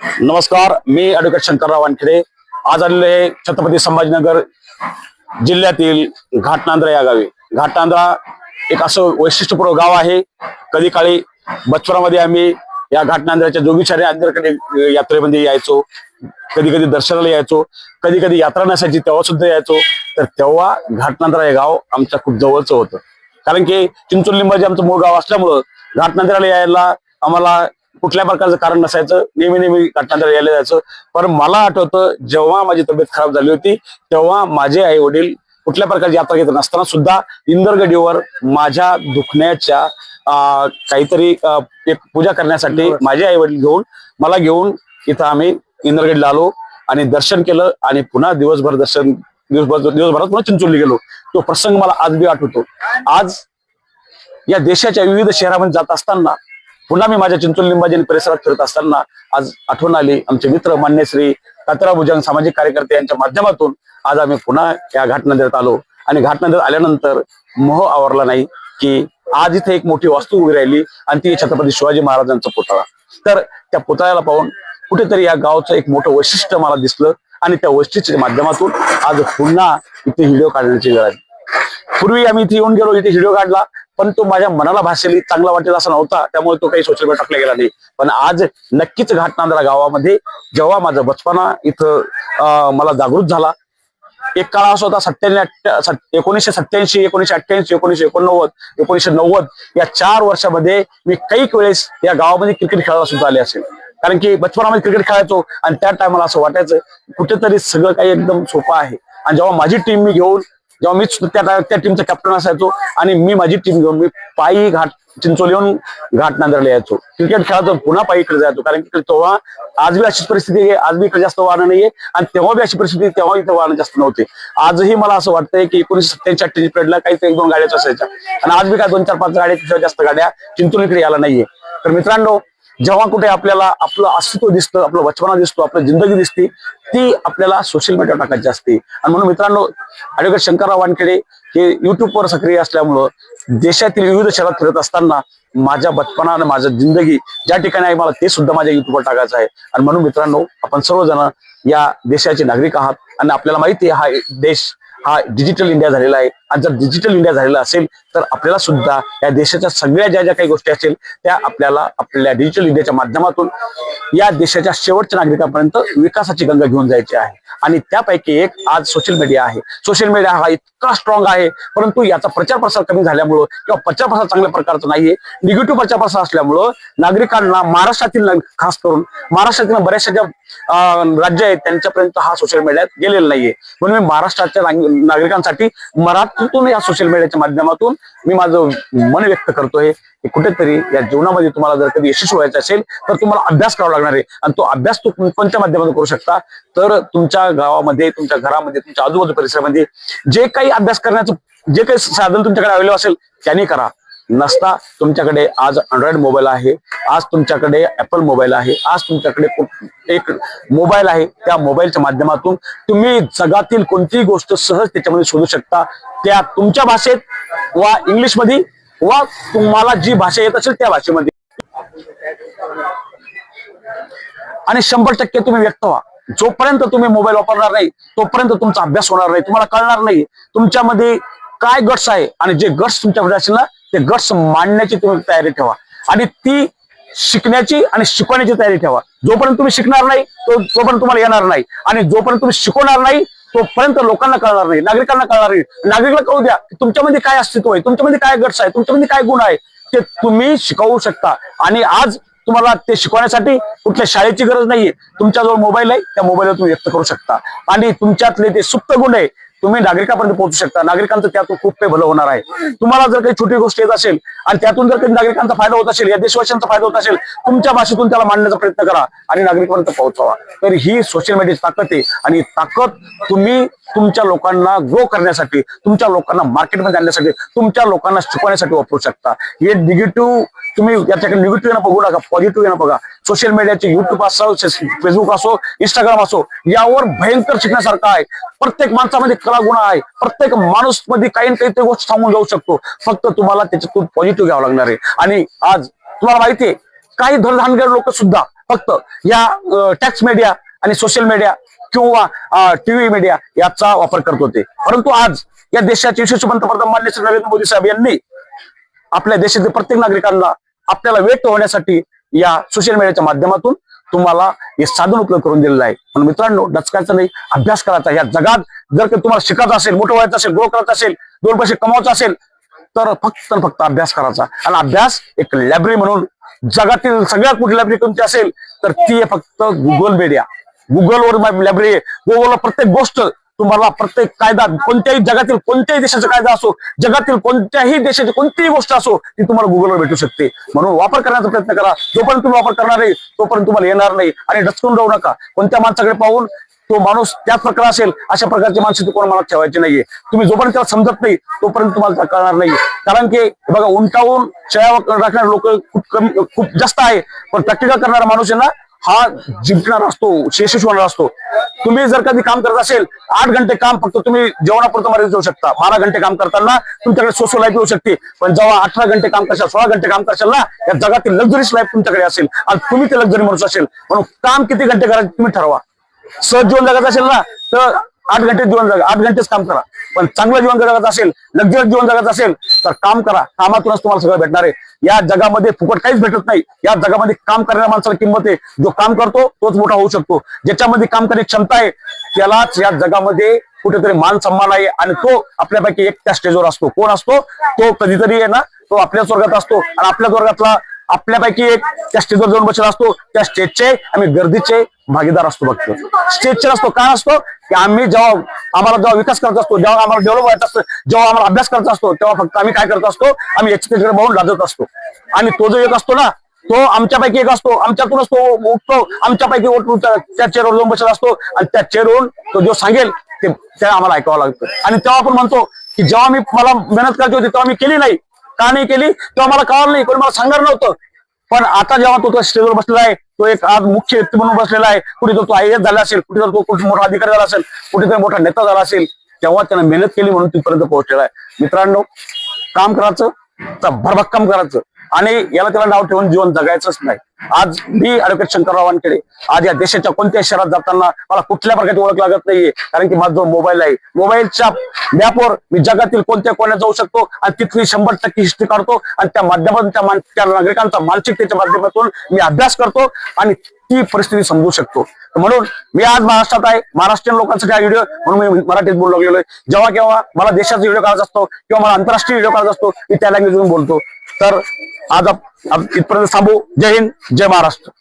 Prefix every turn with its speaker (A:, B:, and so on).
A: नमस्कार, मी ॲडव्होकेट शंकरराव वानखेडे आज आलेलो आहे छत्रपती संभाजीनगर जिल्ह्यातील घाटनांद्रा या गावी। घाटनांद्रा एक असं वैशिष्ट्यपूर्ण गाव आहे। कधी काळी बचपनामध्ये आम्ही या घाटनांद्राच्या जोगीचारी अंदरकडे यात्रेमध्ये यायचो, कधी कधी दर्शनाला यायचो, कधी कधी यात्रा नसायची तेव्हा सुद्धा यायचो। तर तेव्हा घाटनांद्रा हे गाव आमच्या खूप जवळचं होतं, कारण की चिंचोली लिंबाजी आमचं मूळ गाव असल्यामुळं घाटनांद्राला यायला आम्हाला कुठल्या प्रकारचं कारण नसायचं। नेहमी घाटनांद्रा यायला जायचं। पण मला आठवतं जेव्हा माझी तब्येत खराब झाली होती तेव्हा माझे आई वडील कुठल्या प्रकारची यात्रा घेत नसताना सुद्धा इंदरगडीवर माझ्या दुखण्याच्या काहीतरी एक पूजा करण्यासाठी माझे आई वडील मला घेऊन इथं आम्ही इंदरगडला आलो आणि दर्शन केलं आणि पुन्हा दिवसभरात पुन्हा चिंचोली गेलो। तो प्रसंग मला आज बी आठवतो। आज या देशाच्या विविध शहरामध्ये जात असताना पुन्हा मी माझ्या चिंचोली लिंबाजी परिसरात फिरत असताना आज आठवण आली आमचे मित्र मान्य श्री कातराव भुजंग सामाजिक कार्यकर्ते यांच्या माध्यमातून आज आम्ही पुन्हा या घाटनांद्रात आलो। आणि घाटनांद्रात आल्यानंतर मोह आवरला नाही की आज इथे एक मोठी वास्तू उभी राहिली आणि ती छत्रपती शिवाजी महाराजांचा पुतळा। तर त्या पुतळ्याला पाहून कुठेतरी या गावचं एक मोठं वैशिष्ट्य मला दिसलं आणि त्या वैशिष्ट्याच्या माध्यमातून आज पुन्हा इथे व्हिडिओ काढण्याची वेळ आली। पूर्वी आम्ही इथे येऊन गेलो, इथे व्हिडिओ काढला, पण तो माझ्या मनाला भाषेली चांगला वाटेल असा नव्हता, त्यामुळे तो काही सोशल मीडिया टाकला गेला नाही। पण आज नक्कीच घाटनांद्रा गावामध्ये जेव्हा माझा बचपना इथं मला जागृत झाला, एक काळ असा होता 1987, 1988, 1989, 1990 या 4 वर्षामध्ये मी काही वेळेस या गावामध्ये क्रिकेट खेळायला सुद्धा आले असेल, कारण की बचपनामध्ये क्रिकेट खेळायचो आणि त्या टायमाला असं वाटायचं कुठेतरी सगळं काही एकदम सोपं आहे। आणि जेव्हा माझी टीम मी घेऊन जेव्हा मी त्या टीमचा कॅप्टन असायचो आणि मी माझी टीम घेऊन मी पायी चिंचोलीहून घाटनांद्राला यायचो, क्रिकेट खेळायचो, पुन्हा पायी इकडे जायचो, कारण की तेव्हा आज बी अशीच परिस्थिती आहे, आज बी इकडे जास्त वाहनं नाहीये आणि तेव्हा बी अशी परिस्थिती, तेव्हा इथे वाहनं जास्त नव्हते। आजही मला असं वाटतंय की 1987-88 पिरियडला काही 1-2 गाड्याच असायच्या आणि आज बी काय 2-4-5 गाड्या जास्त गाड्या चिंचोलीकडे यायला नाहीये। तर मित्रांनो, जेव्हा कुठे आपल्याला आपलं अस्तित्व दिसतं, आपलं बचपना दिसतो, आपली जिंदगी दिसते, ती आपल्याला सोशल मीडियावर टाकायची असते। आणि म्हणून मित्रांनो, ॲडव्होकेट शंकरराव वानखेडे हे युट्यूबवर सक्रिय असल्यामुळं देशातील विविध शहरात फिरत असताना माझ्या बचपना आणि माझं जिंदगी ज्या ठिकाणी आहे मला ते सुद्धा माझ्या युट्यूबवर टाकायचं आहे। आणि म्हणून मित्रांनो, आपण सर्वजण या देशाचे नागरिक आहात आणि आपल्याला माहिती आहे हा देश हा डिजिटल इंडिया झालेला आहे आणि जर डिजिटल इंडिया झालेला असेल तर आपल्याला सुद्धा या देशाच्या सगळ्या ज्या काही गोष्टी असतील त्या आपल्याला आपल्या डिजिटल इंडियाच्या माध्यमातून या देशाच्या शेवटच्या नागरिकांपर्यंत विकासाची गंगा घेऊन जायची आहे। आणि त्यापैकी एक आज सोशल मीडिया आहे। सोशल मीडिया हा इतका स्ट्रॉंग आहे, परंतु याचा प्रचार प्रसार कमी झाल्यामुळं किंवा प्रचार प्रसार चांगल्या प्रकारचा नाहीये, निगेटिव्ह प्रचार प्रसार असल्यामुळं नागरिकांना महाराष्ट्रातील खास करून महाराष्ट्रातील बऱ्याचशा ज्या राज्य आहेत त्यांच्यापर्यंत हा सोशल मीडिया गेलेला नाहीये। म्हणून मी महाराष्ट्राच्या नागरिकांसाठी मराठीतून या सोशल मीडियाच्या माध्यमातून मी माझं मन व्यक्त करतोय की कुठेतरी या जीवनामध्ये तुम्हाला जर कधी यशस्वी व्हायचं असेल तर तुम्हाला अभ्यास करावा लागणार आहे आणि तो अभ्यास तुम्ही कोणत्या माध्यमातून करू शकता तर तुमच्या गावामध्ये, तुमच्या घरामध्ये, तुमच्या आजूबाजू परिसरामध्ये जे काही अभ्यास करण्याचं जे काही साधन तुमच्याकडे अवेलेबल असेल त्याने करा। नसता तुमच्याकडे आज अँड्रॉइड मोबाईल आहे, आज तुमच्याकडे ऍपल मोबाईल आहे, आज तुमच्याकडे एक मोबाईल आहे, त्या मोबाईलच्या माध्यमातून तुम्ही जगातील कोणतीही गोष्ट सहज त्याच्यामध्ये शोधू शकता, त्या तुमच्या भाषेत वा इंग्लिश मध्ये वा तुम्हाला जी भाषा येत असेल त्या भाषेमध्ये। आणि 100% तुम्ही व्यक्त व्हा। जोपर्यंत तुम्ही मोबाईल वापरणार नाही तोपर्यंत तुमचा अभ्यास होणार नाही, तुम्हाला कळणार नाही तुमच्यामध्ये काय गट्स आहे आणि जे गट्स तुमच्यामध्ये असेल ना ते गट्स मांडण्याची तुम्ही तयारी ठेवा आणि ती शिकण्याची आणि शिकवण्याची तयारी ठेवा। जोपर्यंत तुम्ही शिकणार नाही तोपर्यंत तुम्हाला येणार नाही आणि जोपर्यंत तुम्ही शिकवणार नाही तोपर्यंत लोकांना कळणार नाही, नागरिकांना कळणार नाही। नागरिकांना कळू द्या की तुमच्यामध्ये काय अस्तित्व आहे, तुमच्यामध्ये काय गट्स आहे, तुमच्यामध्ये काय गुण आहे ते तुम्ही शिकवू शकता। आणि आज तुम्हाला ते शिकवण्यासाठी कुठल्या शाळेची गरज नाहीये, तुमच्याजवळ मोबाईल आहे, त्या मोबाईलवर तुम्ही व्यक्त करू शकता आणि तुमच्यातले ते सुप्त गुण आहे तुम्ही नागरिकांपर्यंत पोहोचू शकता। नागरिकांचं त्यातून खूप काही भलं होणार आहे। तुम्हाला जर काही छोटी गोष्ट येत असेल आणि त्यातून जर काही नागरिकांचा फायदा होत असेल, या देशवासियांचा फायदा होत असेल, तुमच्या भाषेतून त्याला मांडण्याचा प्रयत्न करा आणि नागरिकांपर्यंत पोहोचवा। तर ही सोशल मीडियाची ताकद आहे आणि ताकद तुम्ही तुमच्या लोकांना ग्रो करण्यासाठी, तुमच्या लोकांना मार्केटमध्ये आणण्यासाठी, तुमच्या लोकांना शिकवण्यासाठी वापरू शकता। हे निगेटिव्ह तुम्ही याच्याकडे निगेटिव्ह बघू नका, पॉझिटिव्ह बघा। सोशल मीडियाचे युट्यूब असो, फेसबुक असो, इंस्टाग्राम असो, यावर भयंकर शिकण्यासारखं आहे। प्रत्येक माणसामध्ये कला गुण आहे, प्रत्येक माणूस मध्ये काही ना काही गोष्ट सांगून जाऊ शकतो, फक्त तुम्हाला त्याच्यातून पॉझिटिव्ह घ्यावं लागणार आहे। आणि आज तुम्हाला माहिती आहे काही धडधाकट लोक सुद्धा फक्त या टॅक्स मीडिया आणि सोशल मीडिया किंवा टीव्ही मीडिया याचा वापर करत होते. परंतु आज या देशाचे यशस्वी पंतप्रधान माननीय श्री नरेंद्र मोदी साहेब यांनी आपल्या देशातील प्रत्येक नागरिकांना आपल्याला वेट होण्यासाठी या सोशल मीडियाच्या माध्यमातून तुम्हाला हे साधन उपलब्ध करून दिलेलं आहे. पण मित्रांनो, डचकायचं नाही, अभ्यास करायचा. या जगात जर का तुम्हाला शिकायचं असेल, मोठं व्हायचं असेल, ग्रो करायचं असेल, 2 पैसे कमावायचं असेल तर फक्त अभ्यास करायचा. आणि अभ्यास एक लायब्ररी म्हणून जगातील सगळ्यात मोठी लायब्ररी कोणती असेल तर ती आहे फक्त गुगल मीडिया. गुगलवर लायब्ररी आहे. गुगलवर प्रत्येक गोष्ट तुम्हाला, प्रत्येक कायदा, कोणत्याही जगातील कोणत्याही देशाचा कायदा असो, जगातील कोणत्याही देशाची कोणतीही गोष्ट असो ती तुम्हाला गुगलवर भेटू शकते. म्हणून वापर करण्याचा प्रयत्न करा. जोपर्यंत तुम्ही वापर करणार नाही तोपर्यंत तुम्हाला येणार नाही. आणि डचकून राहू नका. कोणत्या माणसाकडे पाहून तो माणूस त्याच प्रकार असेल अशा प्रकारची माणसं कोण मनात ठेवायची नाहीये. तुम्ही जोपर्यंत त्याला समजत नाही तोपर्यंत तुम्हाला कळणार नाही. कारण की बघा, उंटावून शेळ्या राखणारे लोक खूप जास्त आहे, पण प्रॅक्टिकल करणारा माणूस आहे ना हा जिंकणार असतो, यशस्वी होणार असतो. तुम्ही जर कधी काम करत असेल 8 घंटे काम फक्त तुम्ही जेवणापुरतं मर्यादित जाऊ शकता. 12 घंटे काम करताना तुमच्याकडे सोशल लाईफ येऊ शकते. पण जेव्हा 18 घंटे काम करशाल, 16 घंटे काम करशाल ना, या जगातील लक्झरीस लाईफ तुमच्याकडे असेल आणि तुम्ही ते लक्झरी माणूस असेल. म्हणून काम किती घंटे करायचे तुम्ही ठरवा. सहज जीवन जगायचं असेल ना तर 8 घंटे जीवन जगा, 8 घंटेच काम करा. पण चांगलं जीवन जगायचं असेल, लक्झरी जीवन जगायचं असेल तर काम करा. कामातूनच तुम्हाला सगळं भेटणार आहे. या जगामध्ये फुकट काहीच भेटत नाही. या जगामध्ये काम करणाऱ्या माणसाला किंमत आहे. जो काम करतो तोच मोठा होऊ शकतो. ज्याच्यामध्ये काम करण्याची क्षमता आहे त्यालाच या जगामध्ये कुठेतरी मान सन्मान आहे. आणि तो आपल्यापैकी एक त्या स्टेजवर असतो. कोण असतो तो? कधीतरी आहे ना, तो आपल्याच वर्गात असतो. आणि आपल्याच वर्गातला आपल्यापैकी एक त्या स्टेजवर जाऊन बसलेला असतो. त्या स्टेजचे आम्ही गर्दीचे भागीदार असतो. फक्त स्टेजचे असतो. का असतो की आम्ही जेव्हा विकास करत असतो, जेव्हा आम्हाला डेव्हलप व्हायचं असतं, जेव्हा आम्हाला अभ्यास करायचा असतो, तेव्हा फक्त आम्ही काय करत असतो, आम्ही याच्याकडे पाहून लाजत असतो. आणि तो जो एक असतो ना, तो आमच्यापैकी एक असतो. आमच्यातूनच तो उठतो. आमच्यापैकी उठून त्या चेअरवर जाऊन बसलेला असतो. आणि त्या चेअरवरून तो जो सांगेल ते आम्हाला ऐकावं लागतं. आणि तेव्हा आपण म्हणतो की जेव्हा मला मेहनत करायची होती तेव्हा मी केली नाही. का नाही केली? तेव्हा मला कळलं नाही, कोणी मला सांगणार नव्हतं. पण आता जेव्हा तो स्टेजवर बसलेला आहे, तो एक आज मुख्य व्यक्ती म्हणून बसलेला आहे, कुठे तो IAS झाला असेल, कुठे तो खूप मोठा अधिकारी झाला असेल, कुठेतरी मोठा नेता झाला असेल, तेव्हा त्यानं मेहनत केली म्हणून तिथपर्यंत पोहोचलेला आहे. मित्रांनो, काम करायचं तर भरभक्कम करायचं आणि याला त्याला नाव ठेवून जीवन जगायचंच नाही. आज मी ॲडव्होकेट शंकरराव वानखेडे आज या देशाच्या कोणत्याही शहरात जाताना मला कुठल्या प्रकारची ओळख लागत नाहीये. कारण की माझा जो मोबाईल आहे, मोबाईलच्या मॅपवर मी जगातील कोणत्या कोण्यात जाऊ शकतो आणि तिथली 100% हिस्ट्री काढतो. आणि त्या माध्यमातून त्या नागरिकांचा मानसिकतेच्या माध्यमातून मी अभ्यास करतो आणि ती परिस्थिती समजू शकतो. म्हणून मी आज महाराष्ट्रात आहे. महाराष्ट्रीयन लोकांसाठी हा व्हिडिओ म्हणून मी मराठीत बोलू लागलेलो आहे. जेव्हा केव्हा मला देशाचा व्हिडिओ करायचा असतो किंवा मला आंतरराष्ट्रीय व्हिडिओ करायचा असतो मी त्या लँग्वेजमधून बोलतो. तर आज इथपर्यंत थांबू. जय हिंद, जय महाराष्ट्र.